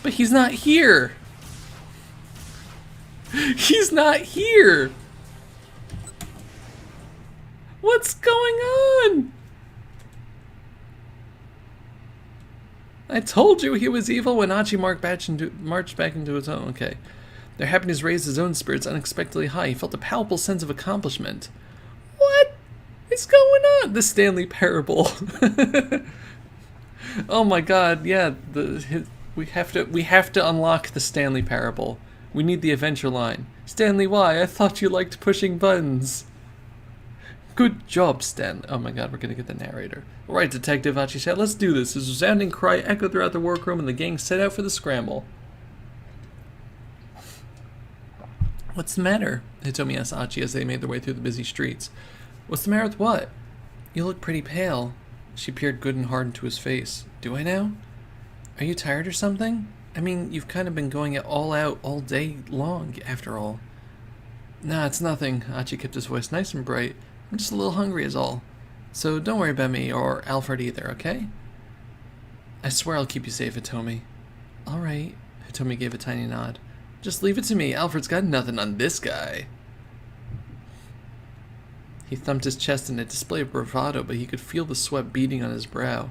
But he's not here! He's not here! What's going on? I told you he was evil when Achi marched back into his own. Okay. Their happiness raised his own spirits unexpectedly high. He felt a palpable sense of accomplishment. What is going on? The Stanley parable. Oh my god, yeah. We have to unlock the Stanley parable. We need the adventure line. Stanley, why? I thought you liked pushing buttons. Good job, Stan. Oh my god, we're gonna get the narrator. Alright, Detective, Achi said, let's do this. His resounding cry echoed throughout the workroom and the gang set out for the scramble. What's the matter? Hitomi asked Achi as they made their way through the busy streets. What's the matter with what? You look pretty pale. She peered good and hard into his face. Do I now? Are you tired or something? I mean, you've kind of been going it all out all day long, after all. Nah, it's nothing. Achi kept his voice nice and bright. I'm just a little hungry is all. So don't worry about me or Alfred either, okay? I swear I'll keep you safe, Hitomi. Alright. Hitomi gave a tiny nod. Just leave it to me. Alfred's got nothing on this guy. He thumped his chest in a display of bravado, but he could feel the sweat beading on his brow.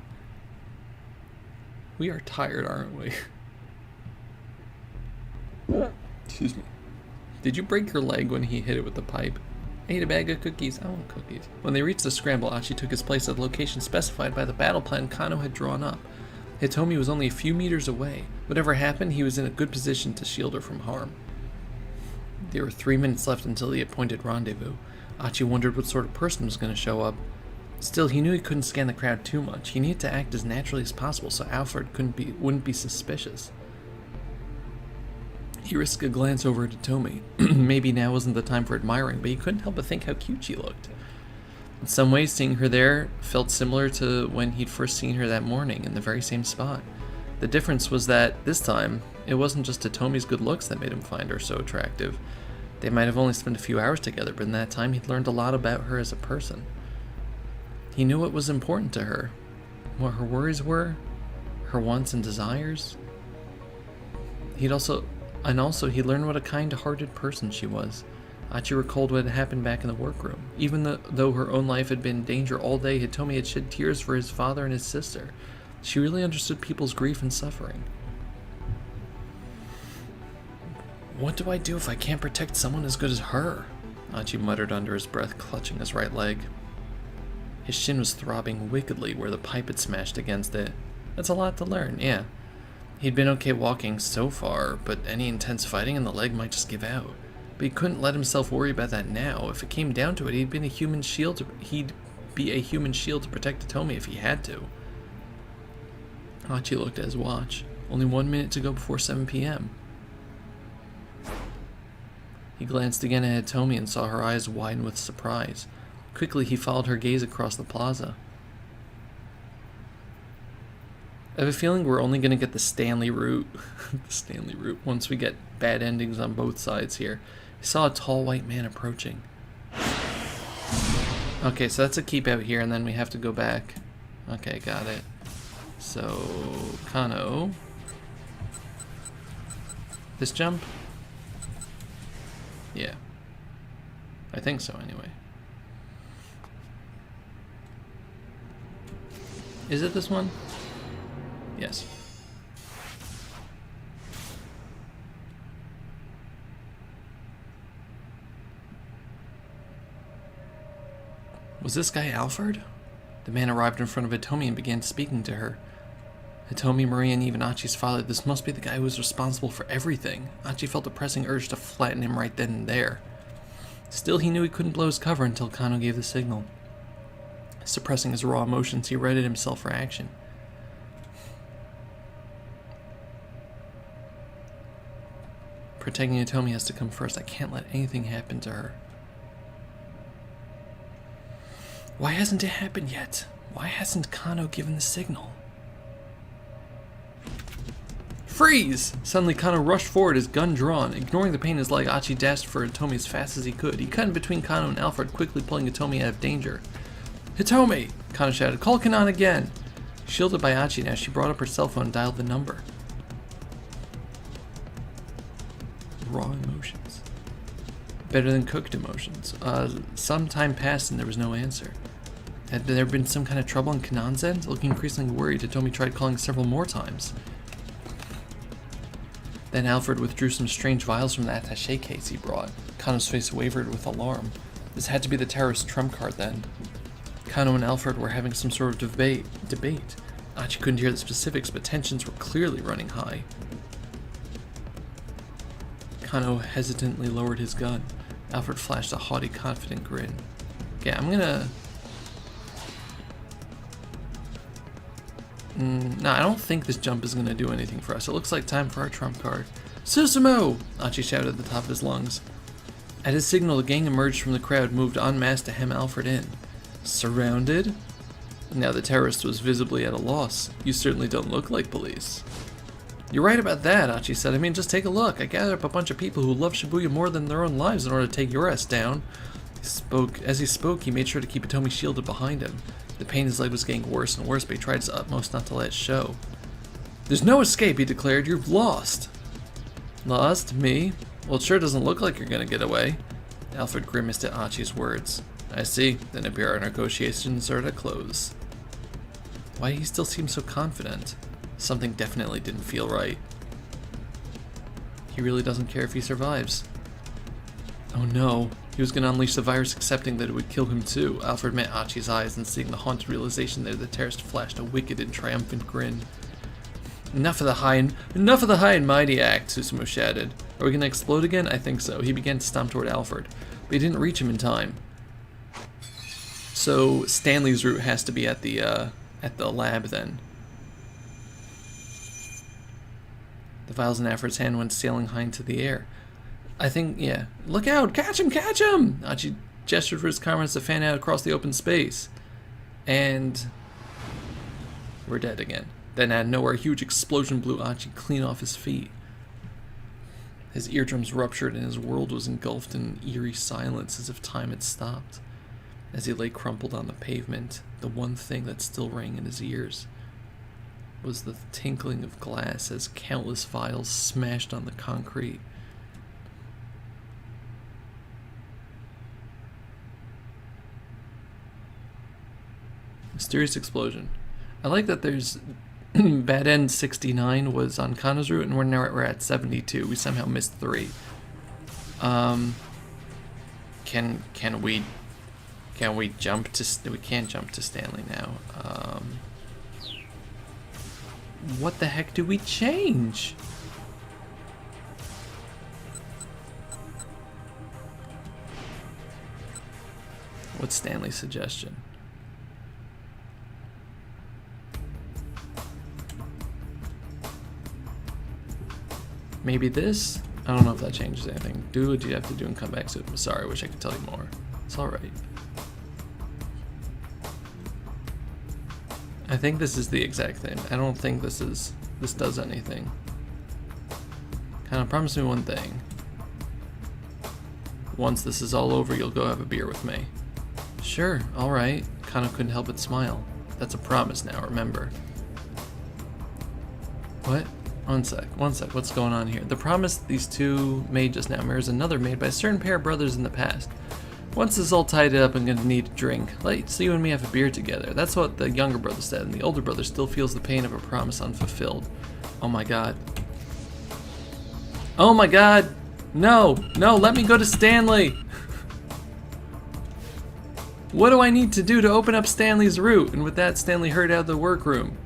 We are tired, aren't we? Excuse me. Did you break your leg when he hit it with the pipe? I ate a bag of cookies. I want cookies. When they reached the scramble, Achi took his place at the location specified by the battle plan Kano had drawn up. Hitomi was only a few meters away. Whatever happened, he was in a good position to shield her from harm. There were 3 minutes left until the appointed rendezvous. Achi wondered what sort of person was going to show up. Still, he knew he couldn't scan the crowd too much. He needed to act as naturally as possible so Alfred wouldn't be suspicious. He risked a glance over at Hitomi. Maybe now wasn't the time for admiring, but he couldn't help but think how cute she looked. In some ways, seeing her there felt similar to when he'd first seen her that morning in the very same spot. The difference was that, this time, it wasn't just Hitomi's good looks that made him find her so attractive. They might have only spent a few hours together, but in that time he'd learned a lot about her as a person. He knew what was important to her, what her worries were, her wants and desires. He learned what a kind-hearted person she was. Achi recalled what had happened back in the workroom. Even though her own life had been in danger all day, Hitomi had shed tears for his father and his sister. She really understood people's grief and suffering. What do I do if I can't protect someone as good as her? Achi muttered under his breath, clutching his right leg. His shin was throbbing wickedly where the pipe had smashed against it. That's a lot to learn, yeah. He'd been okay walking so far, but any intense fighting and the leg might just give out. But he couldn't let himself worry about that now. If it came down to it, he'd be a human shield to protect Hitomi if he had to. Achi looked at his watch. Only 1 minute to go before 7 p.m. He glanced again at Hitomi and saw her eyes widen with surprise. Quickly, he followed her gaze across the plaza. I have a feeling we're only going to get the Stanley route. The Stanley route, once we get bad endings on both sides here. He saw a tall white man approaching. Okay, so that's a keep out here, and then we have to go back. Okay, got it. So, Kano. This jump? Yeah. I think so, anyway. Is it this one? Yes. Was this guy Alfred? The man arrived in front of Hitomi and began speaking to her. Hitomi, Marie, and even Achi's father, this must be the guy who was responsible for everything. Achi felt a pressing urge to flatten him right then and there. Still, he knew he couldn't blow his cover until Kano gave the signal. Suppressing his raw emotions, he readied himself for action. Protecting Hitomi has to come first. I can't let anything happen to her. Why hasn't it happened yet? Why hasn't Kano given the signal? Freeze! Suddenly Kano rushed forward, his gun drawn. Ignoring the pain in his leg, Achi dashed for Hitomi as fast as he could. He cut in between Kano and Alfred, quickly pulling Hitomi out of danger. Hitomi! Kano shouted. Call Canaan again! Shielded by Achi now, she brought up her cell phone and dialed the number. raw emotions. Better than cooked emotions. Some time passed and there was no answer. Had there been some kind of trouble on Kanan's end? Looking increasingly worried, Hitomi tried calling several more times. Then Alfred withdrew some strange vials from the attaché case he brought. Kano's face wavered with alarm. This had to be the terrorist trump card then. Kano and Alfred were having some sort of debate. Achi couldn't hear the specifics, but tensions were clearly running high. Kano hesitantly lowered his gun. Alfred flashed a haughty, confident grin. Okay, I'm gonna... No, I don't think this jump is gonna do anything for us. It looks like time for our trump card. Susumu! Achi shouted at the top of his lungs. At his signal, the gang emerged from the crowd, moved en masse to hem Alfred in. Surrounded? Now the terrorist was visibly at a loss. You certainly don't look like police. You're right about that, Achi said. I mean, just take a look. I gathered up a bunch of people who love Shibuya more than their own lives in order to take your ass down. As he spoke, he made sure to keep Hitomi shielded behind him. The pain in his leg was getting worse and worse, but he tried his utmost not to let it show. There's no escape, he declared. You've lost. Lost? Me? Well, it sure doesn't look like you're gonna get away. Alfred grimaced at Achi's words. I see. Then appear our negotiations are at a close. Why did he still seem so confident? Something definitely didn't feel right. He really doesn't care if he survives. Oh no. He was going to unleash the virus, accepting that it would kill him too. Alfred met Achi's eyes, and seeing the haunted realization there, the terrorist flashed a wicked and triumphant grin. Enough of the high and mighty act, Susumu shouted. Are we going to explode again? I think so. He began to stomp toward Alfred, but he didn't reach him in time. So Stanley's route has to be at the lab then. The vials in Alfred's hand went sailing high into the air. I think, yeah. Look out! Catch him! Catch him! Achi gestured for his comrades to fan out across the open space. And we're dead again. Then out of nowhere, a huge explosion blew Achi clean off his feet. His eardrums ruptured and his world was engulfed in eerie silence as if time had stopped. As he lay crumpled on the pavement, the one thing that still rang in his ears was the tinkling of glass as countless vials smashed on the concrete. Mysterious explosion. I like that there's bad end 69 was on Kano's route, and we're at 72. We somehow missed 3. Can we jump to? We can't jump to Stanley now. What the heck do we change? What's Stanley's suggestion? Maybe this? I don't know if that changes anything. Do what you have to do and come back soon. I'm sorry, I wish I could tell you more. It's alright. I think this is the exact thing. I don't think this does anything. Kind of promise me one thing. Once this is all over, you'll go have a beer with me. Sure, alright. Kano couldn't help but smile. That's a promise now, remember. What? One sec, what's going on here? The promise these two made just now mirrors another made by a certain pair of brothers in the past. Once this is all tied up, I'm gonna need a drink. Let's you and me have a beer together. That's what the younger brother said, and the older brother still feels the pain of a promise unfulfilled. Oh my god. Oh my god! No! No, let me go to Stanley! What do I need to do to open up Stanley's route? And with that, Stanley hurried out of the workroom.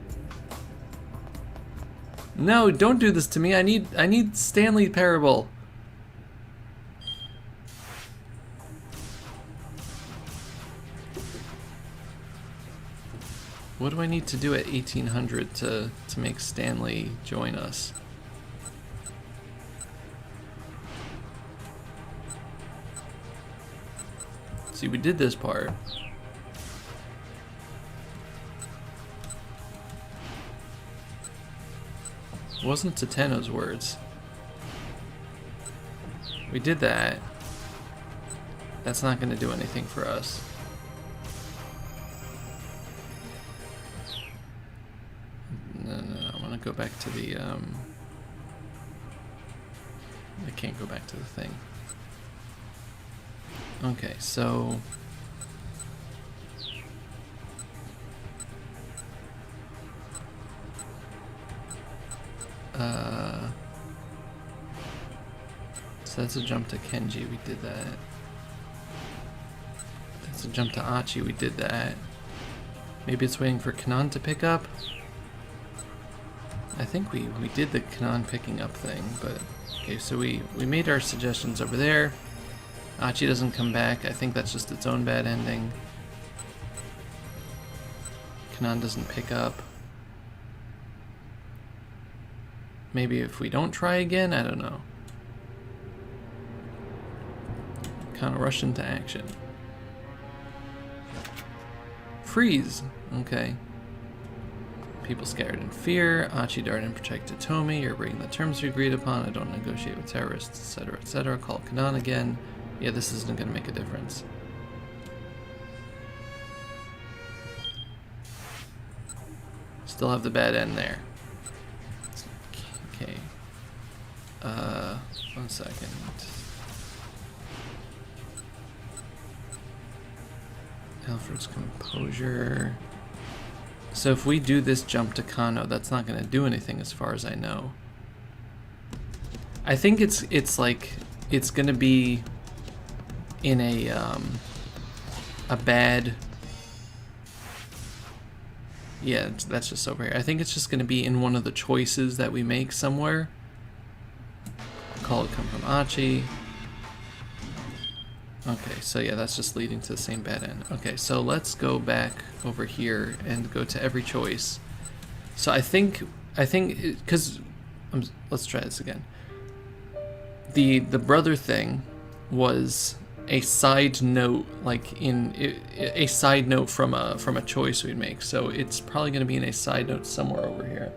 No, don't do this to me. I need Stanley Parable. What do I need to do at 1800 to make Stanley join us? See, we did this part. It wasn't Tateno's words. We did that. That's not going to do anything for us. No, I want to go back to the, I can't go back to the thing. Okay, so... So that's a jump to Kenji, we did that. That's a jump to Achi, we did that. Maybe it's waiting for Canaan to pick up? I think we did the Canaan picking up thing, but... Okay, so we made our suggestions over there. Achi doesn't come back, I think that's just its own bad ending. Canaan doesn't pick up. Maybe if we don't try again, I don't know. Kind of rush into action. Freeze! Okay. People scared in fear. Achi dart and protect Hitomi. You're breaking the terms we agreed upon. I don't negotiate with terrorists, etc., etc. Call Canaan again. Yeah, this isn't going to make a difference. Still have the bad end there. Okay. 1 second. Alfred's composure. So if we do this jump to Kano, that's not going to do anything as far as I know. I think it's like it's going to be in a bad. Yeah, that's just over here. I think it's just going to be in one of the choices that we make somewhere. Call it come from Achi. Okay, so yeah, that's just leading to the same bad end. Okay, so let's go back over here and go to every choice. So I think, because, let's try this again. The brother thing was a side note, like a side note from a choice we'd make. So it's probably going to be in a side note somewhere over here.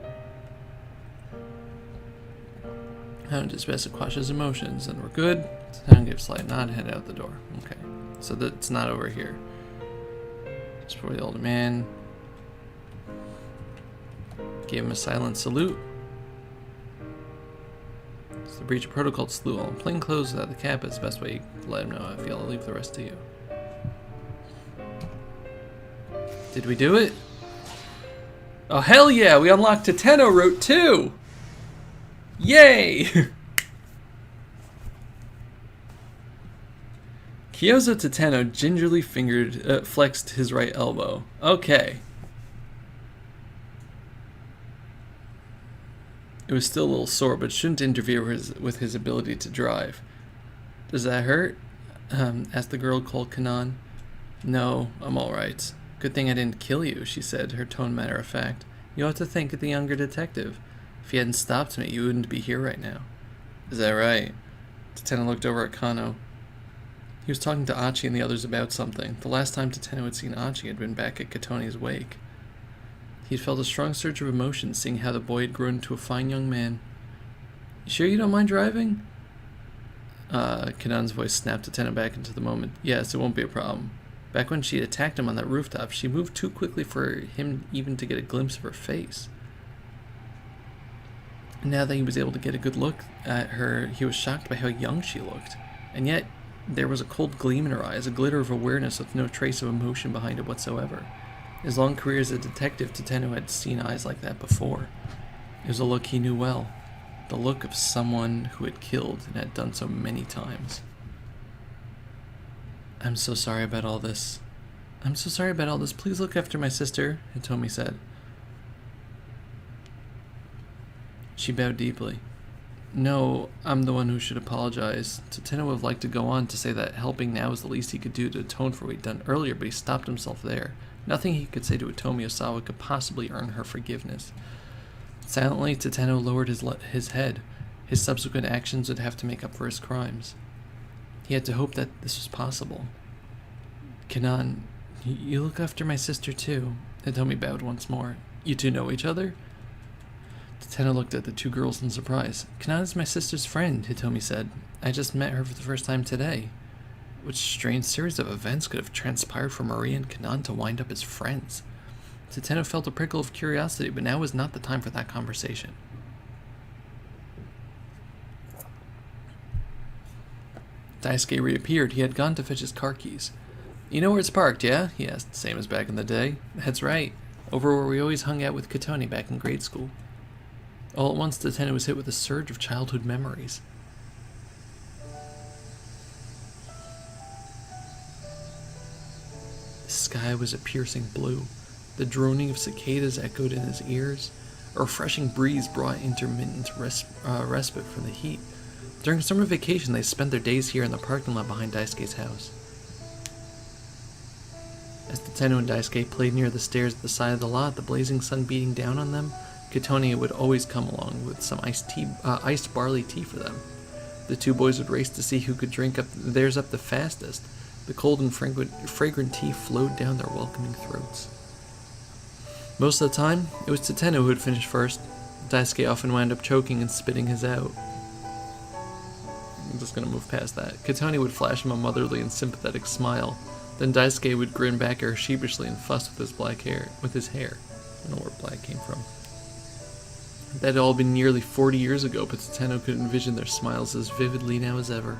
Hound is best to quash his emotions, and we're good. Hound gives a slight nod and head out the door. Okay, so that's not over here. Just for the older man. Gave him a silent salute. It's the breach of protocol to salute all in plain clothes without the cap. It's the best way to let him know how I feel. I'll leave the rest to you. Did we do it? Oh hell yeah! We unlocked Tateno Route 2! Yay! Kyozo Tateno gingerly flexed his right elbow. Okay. It was still a little sore, but shouldn't interfere with his ability to drive. Does that hurt? Asked the girl called Canaan. No, I'm alright. Good thing I didn't kill you, she said, her tone matter of fact. You ought to thank the younger detective. If you hadn't stopped me, you wouldn't be here right now. Is that right? Tateno looked over at Kano. He was talking to Achi and the others about something. The last time Tateno had seen Achi had been back at Katoni's wake. He had felt a strong surge of emotion seeing how the boy had grown into a fine young man. You sure you don't mind driving? Kanaan's voice snapped Tateno back into the moment. Yes, it won't be a problem. Back when she had attacked him on that rooftop, she moved too quickly for him even to get a glimpse of her face. Now that he was able to get a good look at her, he was shocked by how young she looked. And yet, there was a cold gleam in her eyes, a glitter of awareness with no trace of emotion behind it whatsoever. In his long career as a detective, Tateno had seen eyes like that before. It was a look he knew well. The look of someone who had killed and had done so many times. I'm so sorry about all this. I'm so sorry about all this. Please look after my sister, Hitomi said. She bowed deeply. No, I'm the one who should apologize. Tateno would have liked to go on to say that helping now is the least he could do to atone for what he'd done earlier, but he stopped himself there. Nothing he could say to Hitomi Osawa could possibly earn her forgiveness. Silently, Tateno lowered his head. His subsequent actions would have to make up for his crimes. He had to hope that this was possible. Canaan, you look after my sister too. Hitomi bowed once more. You two know each other? Tateno looked at the two girls in surprise. Canaan is my sister's friend, Hitomi said. I just met her for the first time today. Which strange series of events could have transpired for Maria and Canaan to wind up as friends? Tateno felt a prickle of curiosity, but now was not the time for that conversation. Daisuke reappeared. He had gone to fetch his car keys. You know where it's parked, yeah? He asked, same as back in the day. That's right. Over where we always hung out with Katone back in grade school. All at once, Tateno was hit with a surge of childhood memories. The sky was a piercing blue. The droning of cicadas echoed in his ears. A refreshing breeze brought intermittent respite from the heat. During summer vacation, they spent their days here in the parking lot behind Daisuke's house. As Tateno and Daisuke played near the stairs at the side of the lot, the blazing sun beating down on them, Katone would always come along with some iced barley tea for them. The two boys would race to see who could drink theirs up the fastest. The cold and fragrant tea flowed down their welcoming throats. Most of the time, it was Tateno who would finish first. Daisuke often wound up choking and spitting his out. I'm just going to move past that. Katone would flash him a motherly and sympathetic smile. Then Daisuke would grin back at her sheepishly and fuss with his hair. I don't know where black came from. That had all been nearly 40 years ago, but Tateno could envision their smiles as vividly now as ever.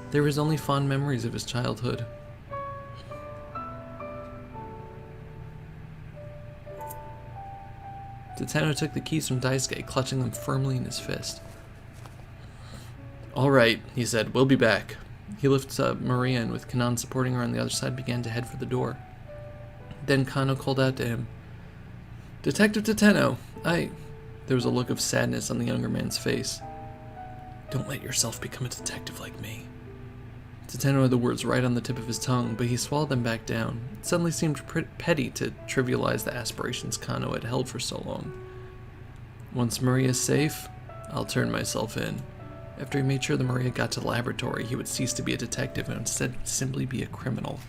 There was only fond memories of his childhood. Tateno took the keys from Daisuke, clutching them firmly in his fist. All right, he said, we'll be back. He lifted up Maria and with Canaan supporting her on the other side began to head for the door. Then Kano called out to him. Detective Tateno, There was a look of sadness on the younger man's face. Don't let yourself become a detective like me. Tateno had the words right on the tip of his tongue, but he swallowed them back down. It suddenly seemed petty to trivialize the aspirations Kano had held for so long. Once Maria's safe, I'll turn myself in. After he made sure that Maria got to the laboratory, he would cease to be a detective and instead simply be a criminal.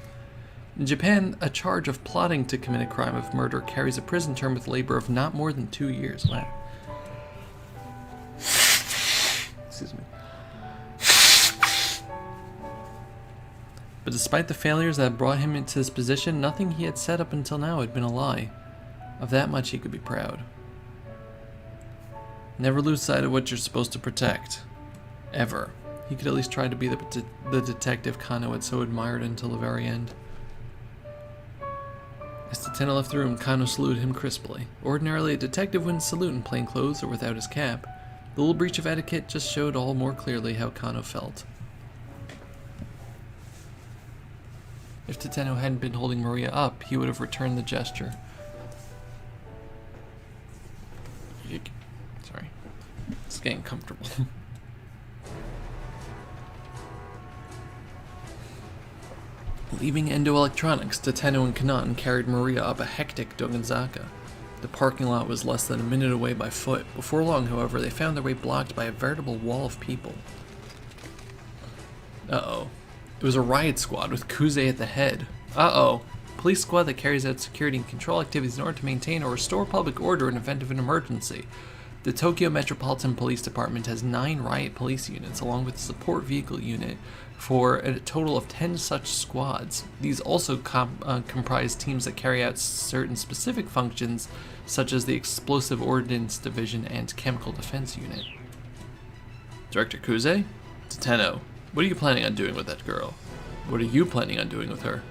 In Japan, a charge of plotting to commit a crime of murder carries a prison term with labor of not more than 2 years. Wow. Excuse me. But despite the failures that brought him into this position, nothing he had said up until now had been a lie. Of that much he could be proud. Never lose sight of what you're supposed to protect. Ever. He could at least try to be the detective Kano had so admired until the very end. As Tateno left the room, Kano saluted him crisply. Ordinarily, a detective wouldn't salute in plain clothes or without his cap. The little breach of etiquette just showed all more clearly how Kano felt. If Tateno hadn't been holding Maria up, he would have returned the gesture. Sorry. It's getting comfortable. Leaving Endo Electronics, Tateno and Canaan carried Maria up a hectic Dogenzaka. The parking lot was less than a minute away by foot. Before long, however, they found their way blocked by a veritable wall of people. Uh-oh. It was a riot squad with Kuze at the head. Uh-oh. Police squad that carries out security and control activities in order to maintain or restore public order in event of an emergency. The Tokyo Metropolitan Police Department has 9 riot police units, along with a support vehicle unit, for a total of 10 such squads. These also comprise teams that carry out certain specific functions, such as the Explosive Ordnance Division and Chemical Defense Unit. Director Kuze? Tateno, what are you planning on doing with that girl? What are you planning on doing with her?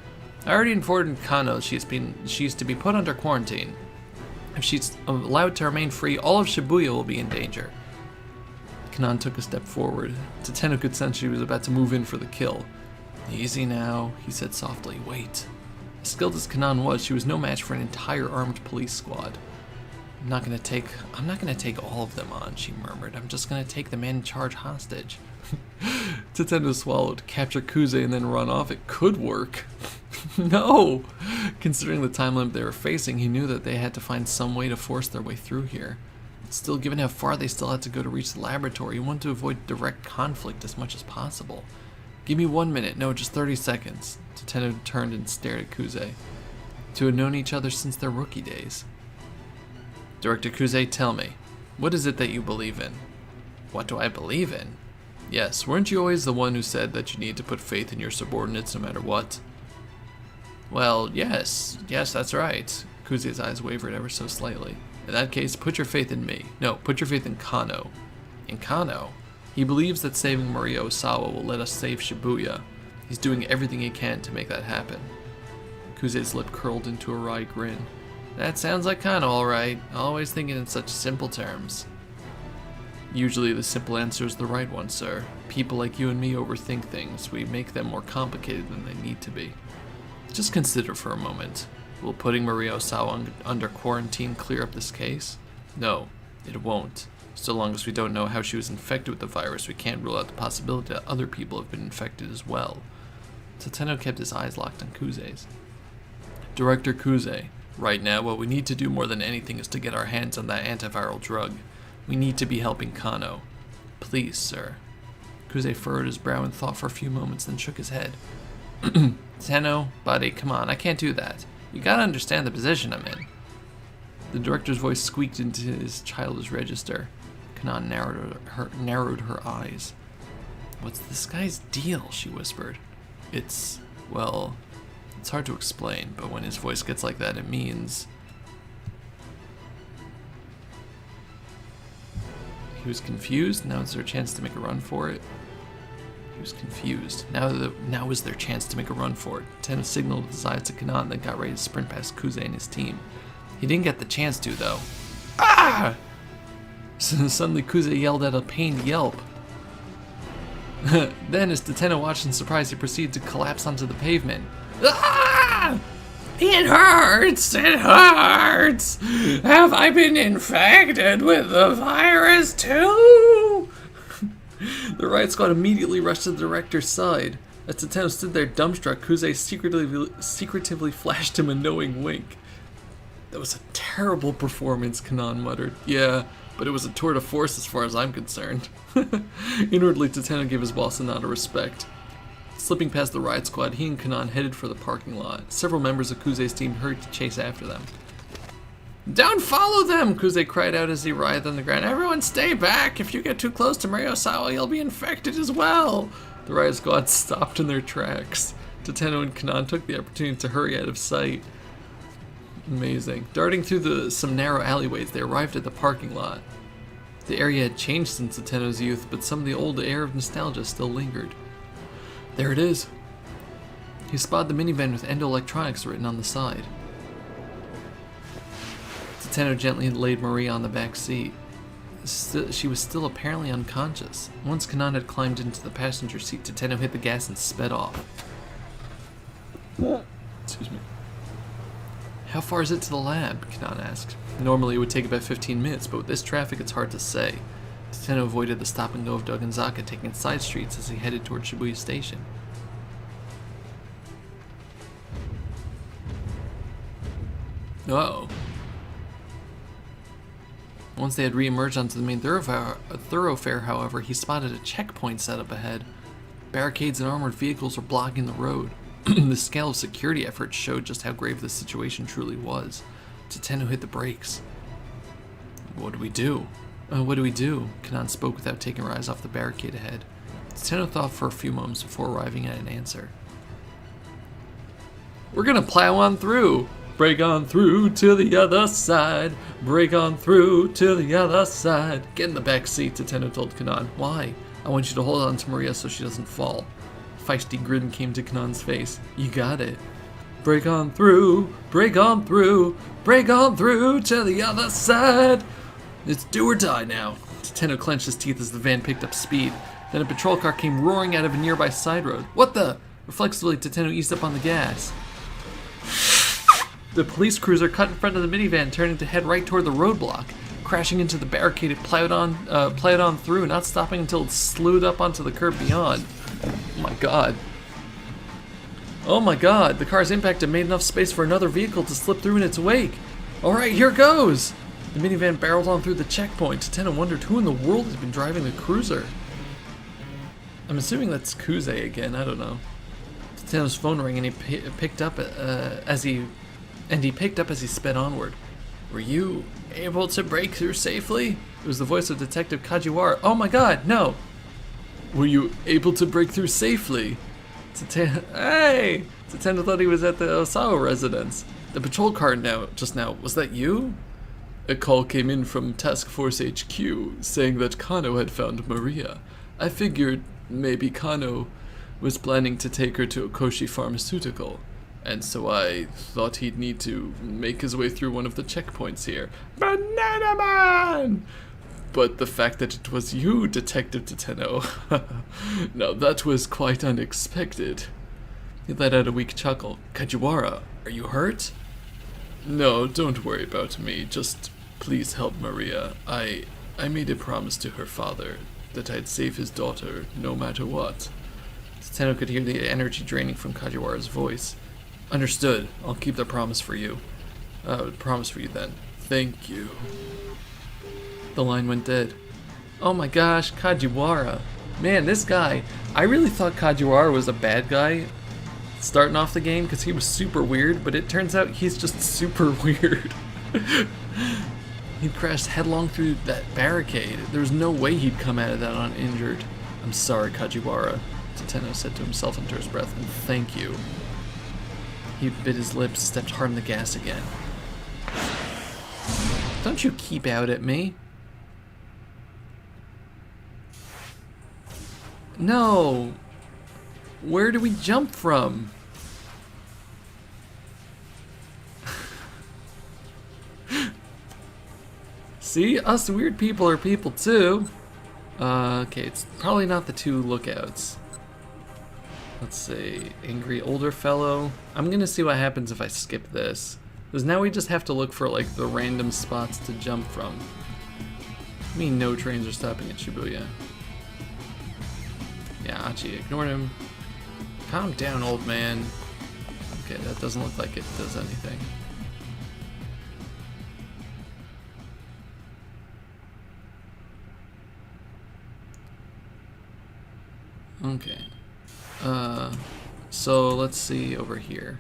I already informed Kano she's to be put under quarantine. If she's allowed to remain free, all of Shibuya will be in danger. Canaan took a step forward. Tateno could sense she was about to move in for the kill. Easy now, he said softly. Wait. As skilled as Canaan was, she was no match for an entire armed police squad. I'm not gonna take all of them on, she murmured. I'm just gonna take the man in charge hostage. Tateno swallowed. Capture Kuze and then run off. It could work. No! Considering the time limit they were facing, he knew that they had to find some way to force their way through here. Still, given how far they still had to go to reach the laboratory, he wanted to avoid direct conflict as much as possible. Give me 1 minute, no, just 30 seconds. Tateno turned and stared at Kuze. Two had known each other since their rookie days. Director Kuze, tell me, what is it that you believe in? What do I believe in? Yes, weren't you always the one who said that you need to put faith in your subordinates no matter what? Well, yes, that's right. Kuze's eyes wavered ever so slightly. In that case, put your faith in me. No, put your faith in Kano. In Kano? He believes that saving Maria Osawa will let us save Shibuya. He's doing everything he can to make that happen. Kuze's lip curled into a wry grin. That sounds like Kano, alright. Always thinking in such simple terms. Usually the simple answer is the right one, sir. People like you and me overthink things. We make them more complicated than they need to be. Just consider for a moment. Will putting Maria Osawa under quarantine clear up this case? No, it won't. So long as we don't know how she was infected with the virus, we can't rule out the possibility that other people have been infected as well. Tateno kept his eyes locked on Kuze's. Director Kuze, right now what we need to do more than anything is to get our hands on that antiviral drug. We need to be helping Kano. Please, sir. Kuze furrowed his brow in thought for a few moments, then shook his head. Tateno, buddy, come on, I can't do that. You gotta understand the position I'm in. The director's voice squeaked into his childish register. Canaan narrowed her eyes. What's this guy's deal? She whispered. Well, it's hard to explain, but when his voice gets like that, it means... He was confused. Now is there a chance to make a run for it? He was confused. Now is their chance to make a run for it. Tateno signaled with his eyes to Canaan, then got ready to sprint past Kuze and his team. He didn't get the chance to, though. Ah! Suddenly, Kuze yelled out a pained yelp. Then, as Tateno watched in surprise, he proceeded to collapse onto the pavement. Ah! It hurts! It hurts! Have I been infected with the virus too? The riot squad immediately rushed to the director's side. As Tateno stood there dumbstruck, Kuze secretively flashed him a knowing wink. That was a terrible performance, Canaan muttered. Yeah, but it was a tour de force as far as I'm concerned. Inwardly, Tateno gave his boss a nod of respect. Slipping past the riot squad, he and Canaan headed for the parking lot. Several members of Kuze's team hurried to chase after them. Don't follow them! Kuze cried out as he writhed on the ground. Everyone stay back! If you get too close to Maria Osawa, you'll be infected as well! The riot squad stopped in their tracks. Tateno and Canaan took the opportunity to hurry out of sight. Amazing. Darting through some narrow alleyways, they arrived at the parking lot. The area had changed since Tateno's youth, but some of the old air of nostalgia still lingered. There it is. He spotted the minivan with Endo Electronics written on the side. Tateno gently laid Maria on the back seat. She was still apparently unconscious. Once Canaan had climbed into the passenger seat, Tateno hit the gas and sped off. Excuse me. How far is it to the lab? Canaan asked. Normally it would take about 15 minutes, but with this traffic it's hard to say. Tateno avoided the stop and go of Doganzaka, taking side streets as he headed toward Shibuya Station. Uh-oh. Once they had re-emerged onto the main thoroughfare, however, he spotted a checkpoint set up ahead. Barricades and armored vehicles were blocking the road. The scale of security efforts showed just how grave the situation truly was. Tateno hit the brakes. What do we do? What do we do? Canaan spoke without taking her eyes off the barricade ahead. Tateno thought for a few moments before arriving at an answer. We're gonna plow on through! Break on through to the other side! Break on through to the other side! Get in the back seat, Tateno told Canaan. Why? I want you to hold on to Maria so she doesn't fall. A feisty grin came to Kanaan's face. You got it. Break on through, break on through, break on through to the other side! It's do or die now. Tateno clenched his teeth as the van picked up speed. Then a patrol car came roaring out of a nearby side road. What the? Reflexively, Tateno eased up on the gas. The police cruiser cut in front of the minivan, turning to head right toward the roadblock. Crashing into the barricade, it plowed on through, not stopping until it slewed up onto the curb beyond. Oh my god. Oh my god, the car's impact had made enough space for another vehicle to slip through in its wake. Alright, here goes! The minivan barreled on through the checkpoint. Tateno wondered who in the world has been driving the cruiser. I'm assuming that's Kuze again, I don't know. Tateno's phone rang and he picked up as he sped onward. Were you able to break through safely? It was the voice of Detective Kajiwara. Oh my god, no! Were you able to break through safely? Hey! Tateno thought he was at the Osawa residence. The patrol car just now, was that you? A call came in from Task Force HQ saying that Kano had found Maria. I figured maybe Kano was planning to take her to Okoshi Pharmaceutical, and so I thought he'd need to make his way through one of the checkpoints here. Banana Man! But the fact that it was you, Detective Tateno, now that was quite unexpected. He let out a weak chuckle. Kajiwara, are you hurt? No, don't worry about me. Just please help Maria. I made a promise to her father that I'd save his daughter no matter what. Tateno could hear the energy draining from Kajiwara's voice. Understood. I'll keep the promise for you. Promise for you then. Thank you. The line went dead. Oh my gosh, Kajiwara. Man, this guy. I really thought Kajiwara was a bad guy starting off the game because he was super weird, but it turns out he's just super weird. He crashed headlong through that barricade. There was no way he'd come out of that uninjured. I'm sorry, Kajiwara, Tateno said to himself under his breath, and thank you. He bit his lips, stepped hard on the gas again. Don't you keep out at me. No. Where do we jump from? See, us weird people are people too. Okay, it's probably not the two lookouts. Let's see, angry older fellow. I'm gonna see what happens if I skip this. Because now we just have to look for like the random spots to jump from. I mean, no trains are stopping at Shibuya. Yeah, Achi ignored him. Calm down, old man. Okay, that doesn't look like it does anything. Okay. So let's see over here.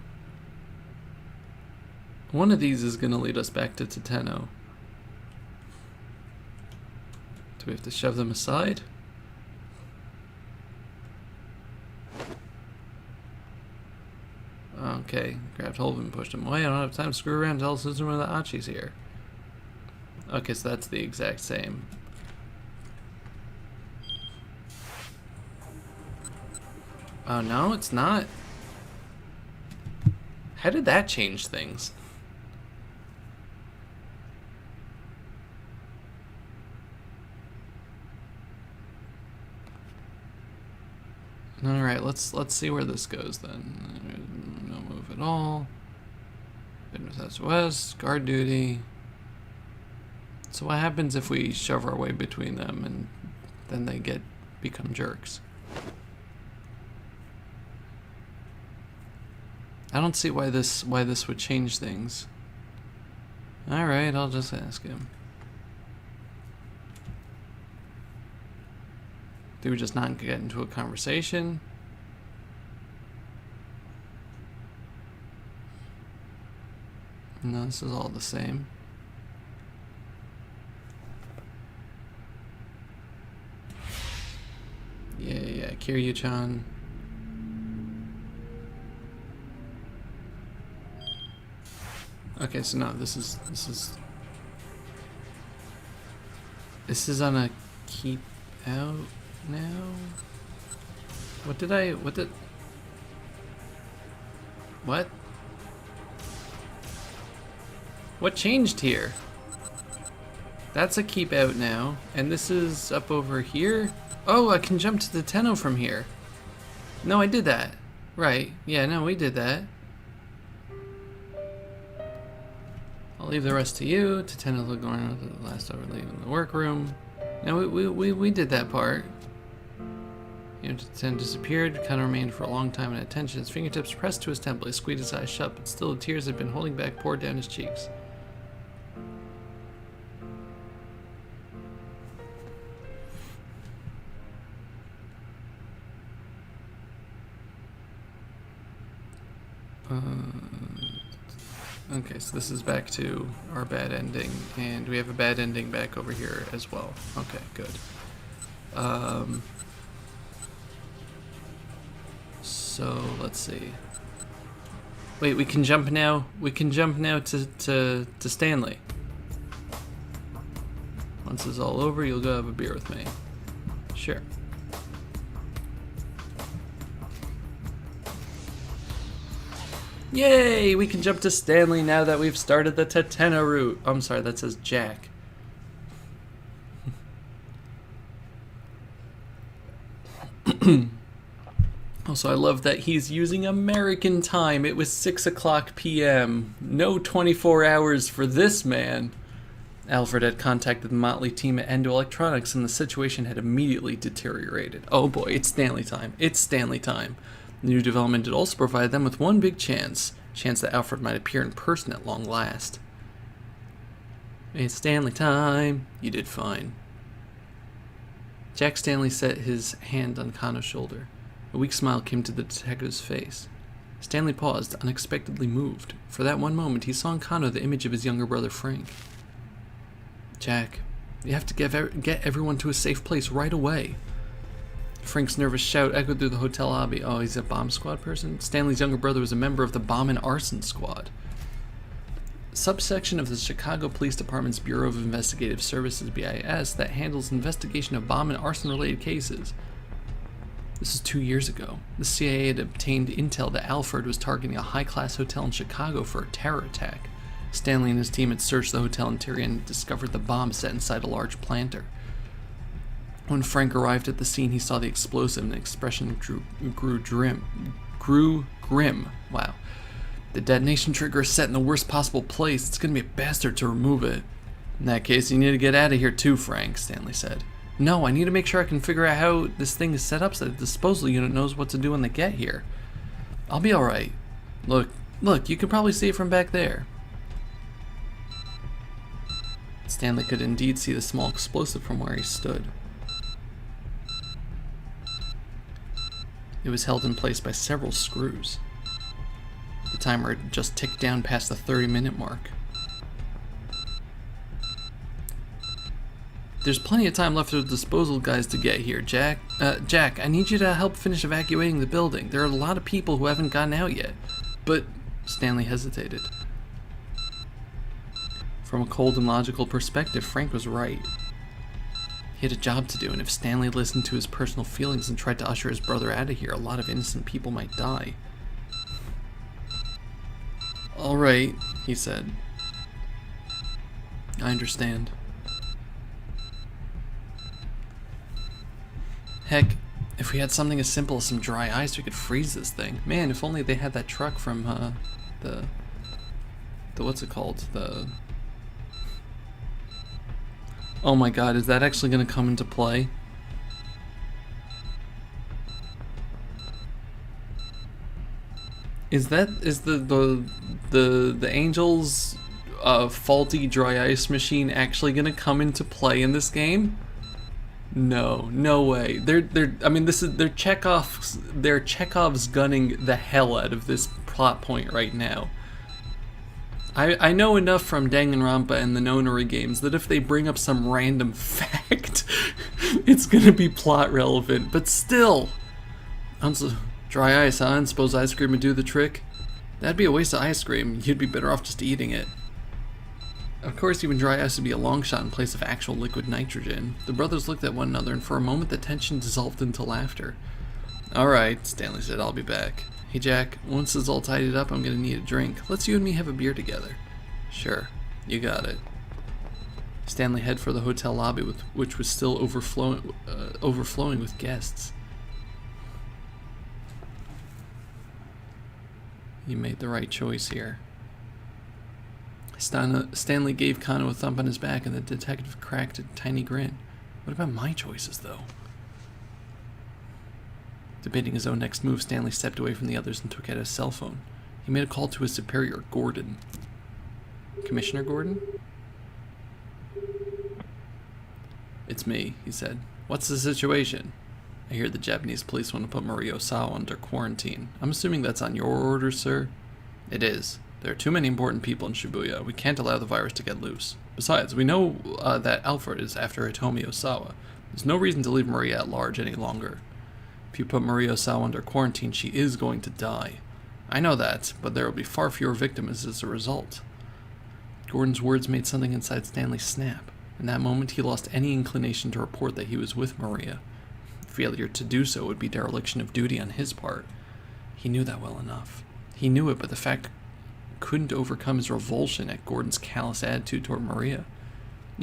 One of these is gonna lead us back to Tateno. Do we have to shove them aside? Okay, grabbed hold of him and pushed him away. I don't have time to screw around and tell Suzumu that Achi's here. Okay, so that's the exact same. Oh no, it's not. How did that change things? Alright, let's see where this goes then. No move at all. Business SOS, guard duty. So what happens if we shove our way between them and then they become jerks? I don't see why this would change things. Alright, I'll just ask him. Do we just not get into a conversation? No, this is all the same. Yeah, Kiryu-chan. Okay, so no, this is on a keep out now. What? What changed here? That's a keep out now, and this is up over here. Oh, I can jump to the Tateno from here. No, I did that. Right, yeah, no, we did that. I'll leave the rest to you. Tateno looked going on to the last over leaving the workroom. Now we did that part. You know, Tateno disappeared. Kano remained for a long time in attention. His fingertips pressed to his temple. He squeezed his eyes shut, but still the tears had been holding back poured down his cheeks. Okay, so this is back to our bad ending, and we have a bad ending back over here as well. Okay, good. So let's see. Wait, we can jump now. We can jump now to Stanley. Once it's all over, you'll go have a beer with me. Sure. Yay! We can jump to Stanley now that we've started the Tateno route. I'm sorry, that says Jack. Also, I love that he's using American time. It was 6 o'clock p.m. No 24 hours for this man. Alfred had contacted the motley team at Endo Electronics, and the situation had immediately deteriorated. Oh boy, it's Stanley time. It's Stanley time. The new development had also provided them with one big chance that Alfred might appear in person at long last. It's Stanley time. You did fine. Jack Stanley set his hand on Kano's shoulder. A weak smile came to the detective's face. Stanley paused, unexpectedly moved. For that one moment, he saw in Kano the image of his younger brother, Frank. Jack, you have to get everyone to a safe place right away. Frank's nervous shout echoed through the hotel lobby. Oh, he's a bomb squad person? Stanley's younger brother was a member of the bomb and arson squad. Subsection of the Chicago Police Department's Bureau of Investigative Services, BIS, that handles investigation of bomb and arson-related cases. This is 2 years ago. The CIA had obtained intel that Alfred was targeting a high-class hotel in Chicago for a terror attack. Stanley and his team had searched the hotel interior and discovered the bomb set inside a large planter. When Frank arrived at the scene, he saw the explosive and the expression grew grim. Wow. The detonation trigger is set in the worst possible place. It's going to be a bastard to remove it. In that case, you need to get out of here too, Frank, Stanley said. No, I need to make sure I can figure out how this thing is set up so that the disposal unit knows what to do when they get here. I'll be alright. Look, you can probably see it from back there. Stanley could indeed see the small explosive from where he stood. It was held in place by several screws. The timer had just ticked down past the 30-minute mark. There's plenty of time left for the disposal guys to get here, Jack. Jack, I need you to help finish evacuating the building. There are a lot of people who haven't gotten out yet. But Stanley hesitated. From a cold and logical perspective, Frank was right. He had a job to do, and if Stanley listened to his personal feelings and tried to usher his brother out of here, a lot of innocent people might die. All right, he said. I understand. Heck, if we had something as simple as some dry ice, we could freeze this thing. Man, if only they had that truck from, the what's it called? Oh my god, is that actually going to come into play? Is the Angels faulty dry ice machine actually going to come into play in this game? No way. They're Chekhov's gunning the hell out of this plot point right now. I know enough from Danganronpa and the Nonary games that if they bring up some random fact, it's gonna be plot relevant, but still. Dry ice, huh? And suppose ice cream would do the trick? That'd be a waste of ice cream. You'd be better off just eating it. Of course, even dry ice would be a long shot in place of actual liquid nitrogen. The brothers looked at one another, and for a moment the tension dissolved into laughter. Alright, Stanley said, I'll be back. Hey Jack, once it's all tidied up, I'm gonna need a drink. Let's you and me have a beer together. Sure, you got it. Stanley headed for the hotel lobby, which was still overflowing with guests. You made the right choice here. Stanley gave Kano a thump on his back, and the detective cracked a tiny grin. What about my choices, though? Debating his own next move, Stanley stepped away from the others and took out his cell phone. He made a call to his superior, Gordon. Commissioner Gordon? It's me, he said. What's the situation? I hear the Japanese police want to put Maria Osawa under quarantine. I'm assuming that's on your orders, sir? It is. There are too many important people in Shibuya. We can't allow the virus to get loose. Besides, we know that Alfred is after Hitomi Osawa. There's no reason to leave Maria at large any longer. If you put Maria Osawa under quarantine, she is going to die. I know that, but there will be far fewer victims as a result. Gordon's words made something inside Stanley snap. In that moment, he lost any inclination to report that he was with Maria. Failure to do so would be dereliction of duty on his part. He knew that well enough. He knew it, but the fact couldn't overcome his revulsion at Gordon's callous attitude toward Maria.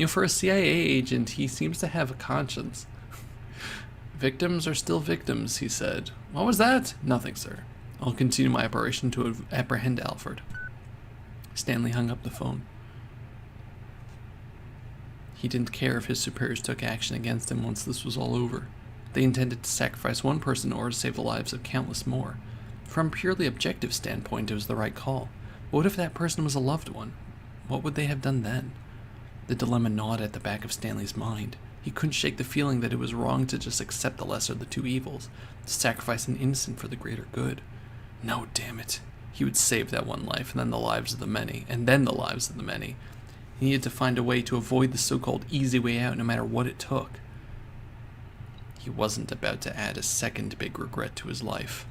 For a CIA agent, he seems to have a conscience. Victims are still victims, he said. What was that? Nothing, sir. I'll continue my operation to apprehend Alfred. Stanley hung up the phone. He didn't care if his superiors took action against him once this was all over. They intended to sacrifice one person in order to save the lives of countless more. From a purely objective standpoint, it was the right call. But what if that person was a loved one? What would they have done then? The dilemma gnawed at the back of Stanley's mind. He couldn't shake the feeling that it was wrong to just accept the lesser of the two evils, to sacrifice an innocent for the greater good. No, damn it. He would save that one life, and then the lives of the many, and then the lives of the many. He needed to find a way to avoid the so-called easy way out, no matter what it took. He wasn't about to add a second big regret to his life.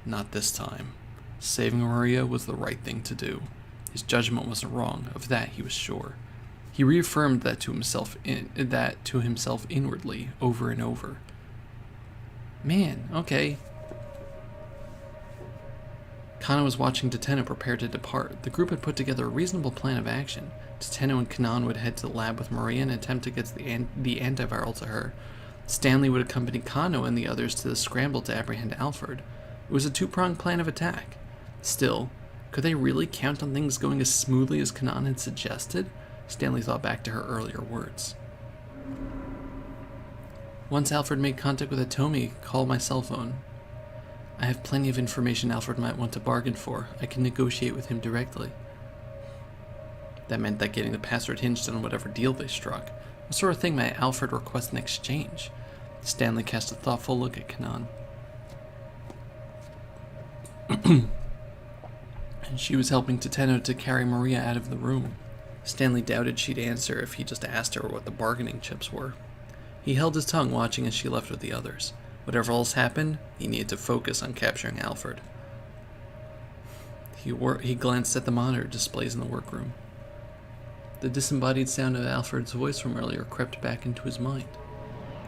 Not this time. Saving Maria was the right thing to do. His judgment wasn't wrong, of that he was sure. He reaffirmed that to himself inwardly, over and over. Man, okay. Kano was watching Tateno prepare to depart. The group had put together a reasonable plan of action. Tateno and Canaan would head to the lab with Maria and attempt to get the antiviral to her. Stanley would accompany Kano and the others to the Scramble to apprehend Alfred. It was a two-pronged plan of attack. Still, could they really count on things going as smoothly as Canaan had suggested? Stanley thought back to her earlier words. Once Alfred made contact with Atomi, call my cell phone. I have plenty of information Alfred might want to bargain for. I can negotiate with him directly. That meant that getting the password hinged on whatever deal they struck. What sort of thing might Alfred request in exchange? Stanley cast a thoughtful look at Canaan. And she was helping Tateno to carry Maria out of the room. Stanley doubted she'd answer if he just asked her what the bargaining chips were. He held his tongue, watching as she left with the others. Whatever else happened, he needed to focus on capturing Alfred. He glanced at the monitor displays in the workroom. The disembodied sound of Alfred's voice from earlier crept back into his mind.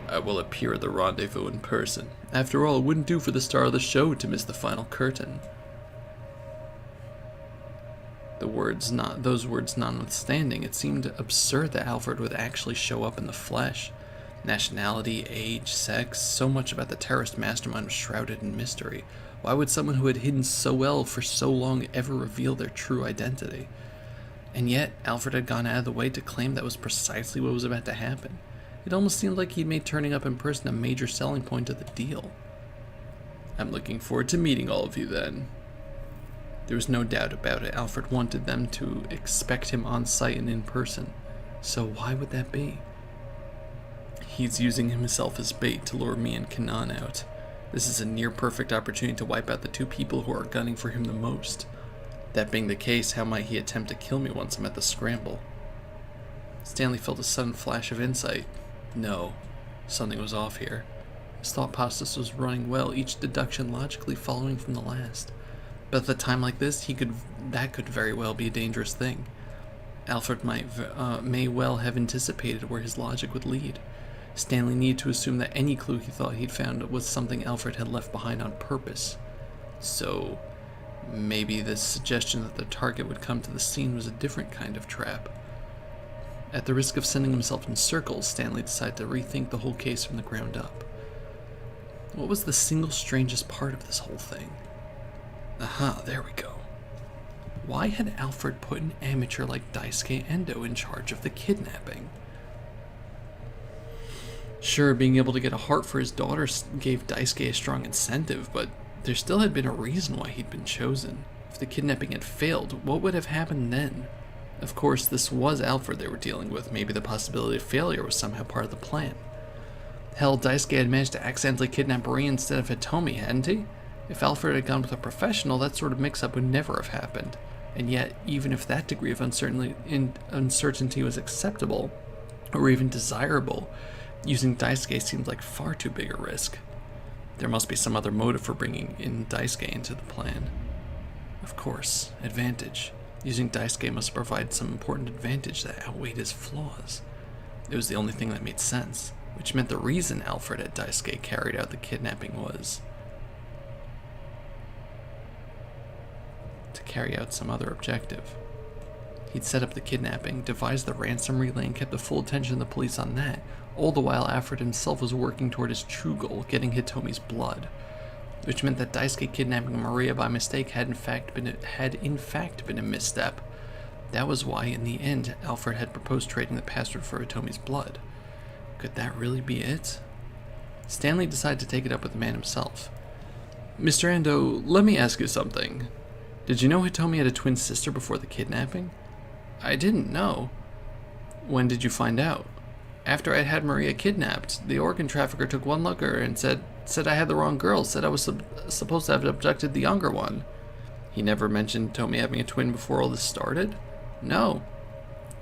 I will appear at the rendezvous in person. After all, it wouldn't do for the star of the show to miss the final curtain. Those words notwithstanding, it seemed absurd that Alfred would actually show up in the flesh. Nationality, age, sex, so much about the terrorist mastermind was shrouded in mystery. Why would someone who had hidden so well for so long ever reveal their true identity? And yet, Alfred had gone out of the way to claim that was precisely what was about to happen. It almost seemed like he'd made turning up in person a major selling point of the deal. I'm looking forward to meeting all of you then. There was no doubt about it. Alfred wanted them to expect him on site and in person. So why would that be? He's using himself as bait to lure me and Canaan out. This is a near-perfect opportunity to wipe out the two people who are gunning for him the most. That being the case, how might he attempt to kill me once I'm at the Scramble? Stanley felt a sudden flash of insight. No, something was off here. His thought process was running well, each deduction logically following from the last. But at a time like this, that could very well be a dangerous thing. Alfred may well have anticipated where his logic would lead. Stanley needed to assume that any clue he thought he'd found was something Alfred had left behind on purpose. So, maybe the suggestion that the target would come to the scene was a different kind of trap. At the risk of sending himself in circles, Stanley decided to rethink the whole case from the ground up. What was the single strangest part of this whole thing? Aha, there we go. Why had Alfred put an amateur like Daisuke Endo in charge of the kidnapping? Sure, being able to get a heart for his daughter gave Daisuke a strong incentive, but there still had been a reason why he'd been chosen. If the kidnapping had failed, what would have happened then? Of course, this was Alfred they were dealing with. Maybe the possibility of failure was somehow part of the plan. Hell, Daisuke had managed to accidentally kidnap Maria instead of Hitomi, hadn't he? If Alfred had gone with a professional, that sort of mix-up would never have happened. And yet, even if that degree of uncertainty was acceptable, or even desirable, using Daisuke seemed like far too big a risk. There must be some other motive for bringing in Daisuke into the plan. Of course, advantage. Using Daisuke must provide some important advantage that outweighed his flaws. It was the only thing that made sense, which meant the reason Alfred had Daisuke carried out the kidnapping was to carry out some other objective. He'd set up the kidnapping, devised the ransom relay, and kept the full attention of the police on that, all the while Alfred himself was working toward his true goal, getting Hitomi's blood. Which meant that Daisuke kidnapping Maria by mistake had in fact been a misstep. That was why, in the end, Alfred had proposed trading the password for Hitomi's blood. Could that really be it? Stanley decided to take it up with the man himself. Mr. Ando, let me ask you something. Did you know Hitomi had a twin sister before the kidnapping? I didn't know. When did you find out? After I had Maria kidnapped, the organ trafficker took one look at her and said I had the wrong girl, said I was supposed to have abducted the younger one. He never mentioned Hitomi having a twin before all this started? No.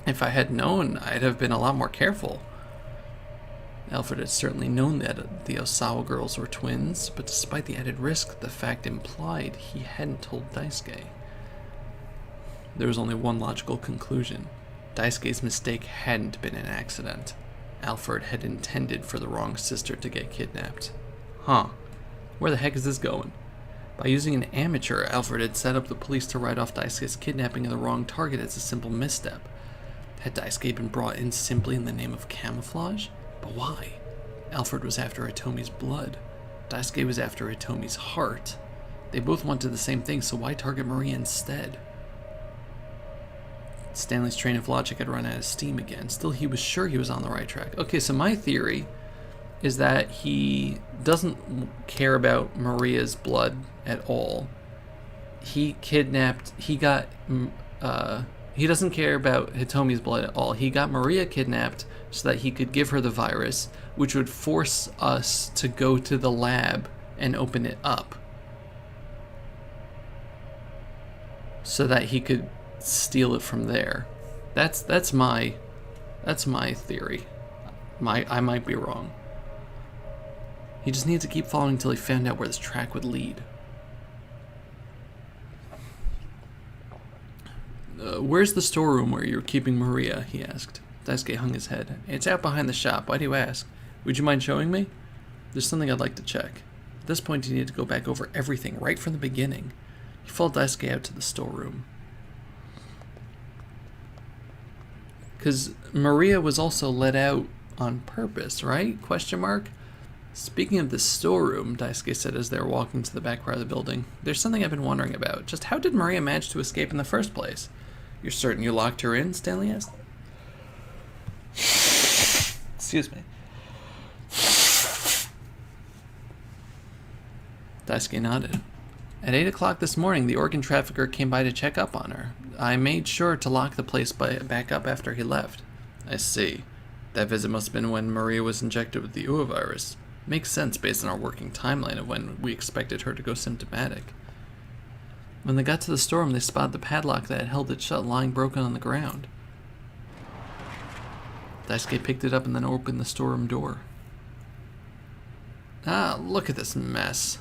If I had known, I'd have been a lot more careful. Alfred had certainly known that the Osawa girls were twins, but despite the added risk the fact implied, he hadn't told Daisuke. There was only one logical conclusion. Daisuke's mistake hadn't been an accident. Alfred had intended for the wrong sister to get kidnapped. Huh. Where the heck is this going? By using an amateur, Alfred had set up the police to write off Daisuke's kidnapping of the wrong target as a simple misstep. Had Daisuke been brought in simply in the name of camouflage? But why? Alfred was after Hitomi's blood. Daisuke was after Hitomi's heart. They both wanted the same thing, so why target Maria instead? Stanley's train of logic had run out of steam again. Still, he was sure he was on the right track. Okay, so my theory is that he doesn't care about Maria's blood at all. He doesn't care about Hitomi's blood at all. He got Maria kidnapped so that he could give her the virus, which would force us to go to the lab and open it up so that he could steal it from there. That's my theory. I might be wrong. He just needed to keep following until he found out where this track would lead. Where's the storeroom where you're keeping Maria? He asked. Daisuke hung his head. It's out behind the shop. Why do you ask? Would you mind showing me? There's something I'd like to check. At this point, he needed to go back over everything right from the beginning. He followed Daisuke out to the storeroom. Because Maria was also let out on purpose, right? Question mark? Speaking of the storeroom, Daisuke said as they were walking to the back part of the building, there's something I've been wondering about. Just how did Maria manage to escape in the first place? You're certain you locked her in? Stanley asked. Excuse me. Daisuke nodded. At 8 o'clock this morning, the organ trafficker came by to check up on her. I made sure to lock the place back up after he left. I see. That visit must have been when Maria was injected with the UA virus. Makes sense based on our working timeline of when we expected her to go symptomatic. When they got to the storeroom, they spotted the padlock that had held it shut lying broken on the ground. Daisuke picked it up and then opened the storeroom door. Ah, look at this mess.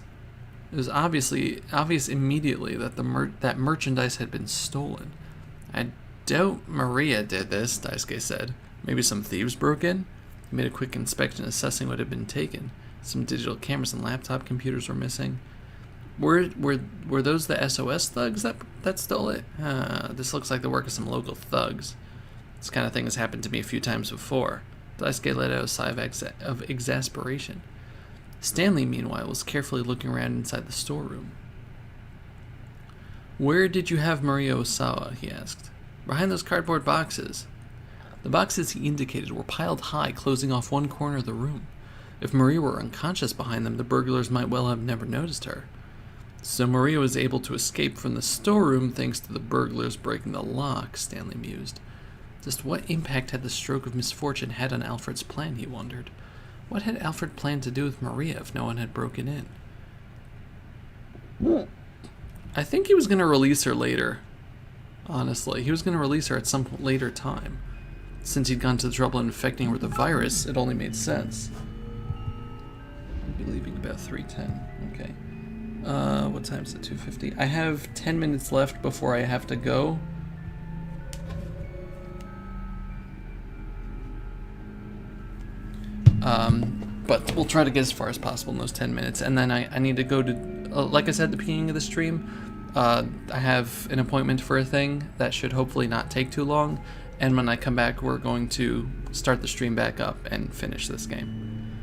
It was obvious immediately that that merchandise had been stolen. I doubt Maria did this, Daisuke said. Maybe some thieves broke in? He made a quick inspection, assessing what had been taken. Some digital cameras and laptop computers were missing. Were those the SOS thugs that stole it? This looks like the work of some local thugs. This kind of thing has happened to me a few times before. Daisuke let out a sigh of exasperation. Stanley, meanwhile, was carefully looking around inside the storeroom. Where did you have Maria Osawa? He asked. Behind those cardboard boxes. The boxes he indicated were piled high, closing off one corner of the room. If Maria were unconscious behind them, the burglars might well have never noticed her. So Maria was able to escape from the storeroom thanks to the burglars breaking the lock, Stanley mused. Just what impact had the stroke of misfortune had on Alfred's plan, he wondered. What had Alfred planned to do with Maria if no one had broken in? I think he was going to release her later. Honestly, he was going to release her at some later time. Since he'd gone to the trouble of infecting her with the virus, it only made sense. I'll be leaving about 3:10. Okay. What time is it? 2:50. I have 10 minutes left before I have to go. But we'll try to get as far as possible in those 10 minutes. And then I need to go to, like I said at the beginning of the stream, I have an appointment for a thing that should hopefully not take too long. And when I come back, we're going to start the stream back up and finish this game.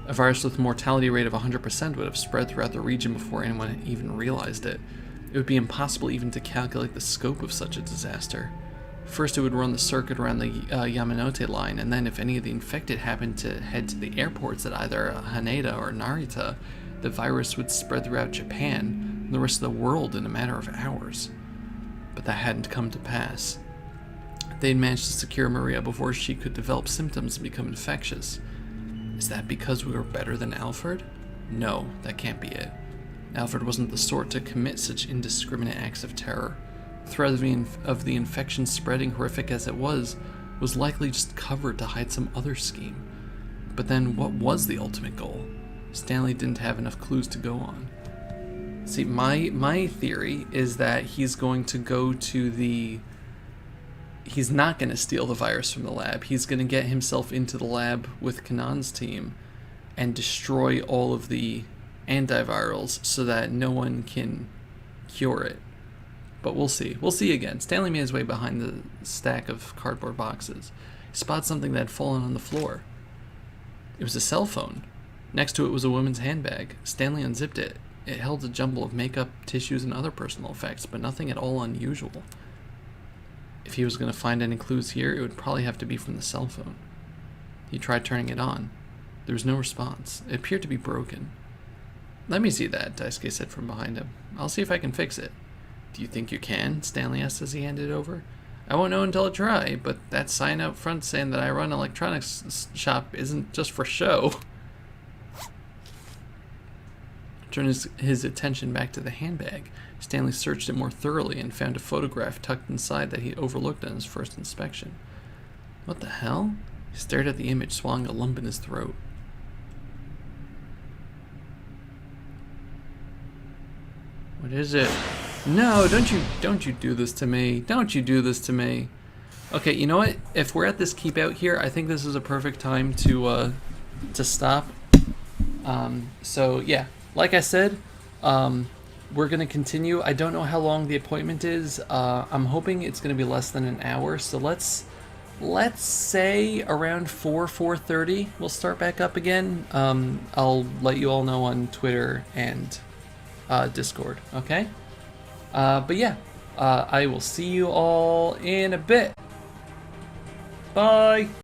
A virus with a mortality rate of 100% would have spread throughout the region before anyone even realized it. It would be impossible even to calculate the scope of such a disaster. First, it would run the circuit around the Yamanote line, and then if any of the infected happened to head to the airports at either Haneda or Narita, the virus would spread throughout Japan and the rest of the world in a matter of hours. But that hadn't come to pass. They'd managed to secure Maria before she could develop symptoms and become infectious. Is that because we were better than Alfred? No, that can't be it. Alfred wasn't the sort to commit such indiscriminate acts of terror. The threat of the infection spreading, horrific as it was likely just covered to hide some other scheme. But then what was the ultimate goal? Stanley didn't have enough clues to go on. See, my theory is that he's going to go to the... He's not going to steal the virus from the lab. He's going to get himself into the lab with Kanan's team and destroy all of the antivirals so that no one can cure it. But we'll see. We'll see again. Stanley made his way behind the stack of cardboard boxes. He spotted something that had fallen on the floor. It was a cell phone. Next to it was a woman's handbag. Stanley unzipped it. It held a jumble of makeup, tissues, and other personal effects, but nothing at all unusual. If he was going to find any clues here, it would probably have to be from the cell phone. He tried turning it on. There was no response. It appeared to be broken. "Let me see that," Daisuke said from behind him. "I'll see if I can fix it." "Do you think you can?" Stanley asked as he handed it over. "I won't know until I try, but that sign out front saying that I run an electronics shop isn't just for show." Turning his attention back to the handbag, Stanley searched it more thoroughly and found a photograph tucked inside that he overlooked on his first inspection. What the hell? He stared at the image, swallowing a lump in his throat. What is it? No, don't you do this to me. Don't you do this to me. Okay, you know what? If we're at this keep out here, I think this is a perfect time to stop. So yeah, like I said, we're gonna continue. I don't know how long the appointment is. I'm hoping it's gonna be less than an hour. So let's say around 4:30 we'll start back up again. I'll let you all know on Twitter and Discord. Okay. But yeah, I will see you all in a bit. Bye.